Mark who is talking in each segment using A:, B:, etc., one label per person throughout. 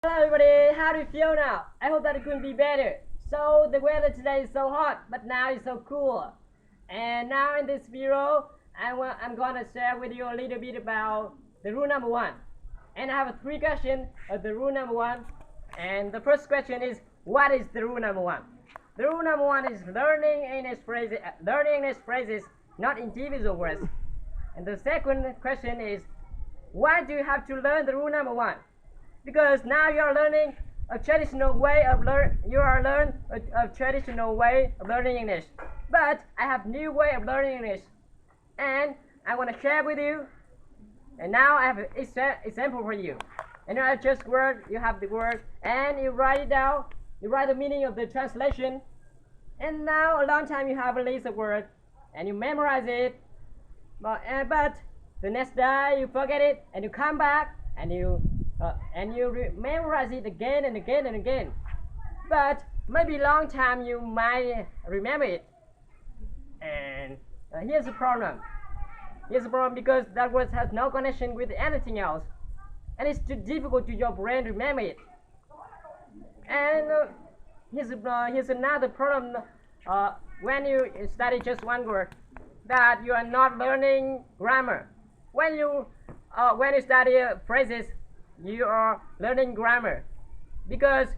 A: Hello everybody, how do you feel now? I hope that it could be better. So the weather today is so hot, but now it's so cool. And now in this video, I'm gonna share with you a little bit about the rule number one. And I have three questions of the rule number one. And the first question is, what is the rule number one? The rule number one is learning English phrases, not individual words. And the second question is, why do you have to learn the rule number one? Because now you are learning a traditional way of traditional way of learning English. But I have new way of learning English, and I want to share with you. And now I have an example for you. And I just word, you have the word, and you write it down. You write the meaning of the translation, and now a long time you have a list of words, and you memorize it. But the next day you forget it, and you come back, and you memorize it again and again and again. But maybe long time you might remember it. And here's the problem. Here's the problem because that word has no connection with anything else, and it's too difficult to your brain to remember it. And here's another problem. When you study just one word, that you are not learning grammar. When you study phrases, you are learning grammar because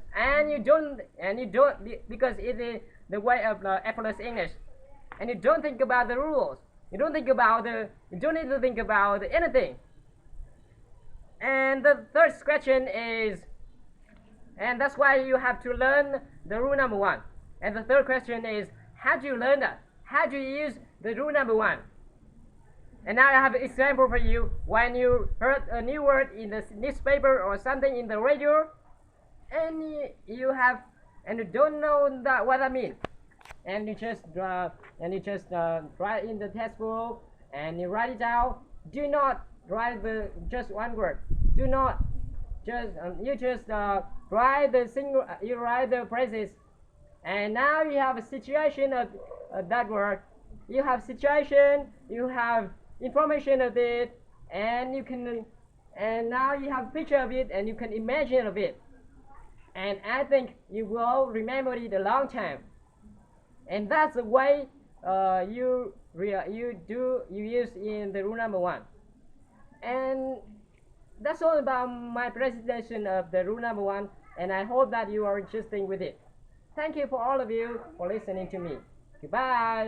A: because it is the way of effortless English, and you don't think about the rules. You don't need to think about anything. And the third question is, and that's why you have to learn the rule number one. And the third question is, how do you learn that? How do you use the rule number one? And now I have an example for you. When you heard a new word in the newspaper or something in the radio, and you don't know what that means, and you just write in the textbook and you write it down. Do not write just one word. Do not just write you write the phrases. And now you have a situation of that word. You have situation. You have information of it, and now you have a picture of it, and you can imagine of it, and I think you will remember it a long time. And that's the way you use in the rule number one. And that's all about my presentation of the rule number one, and I hope that you are interested with it. Thank you for all of you for listening to me. Goodbye.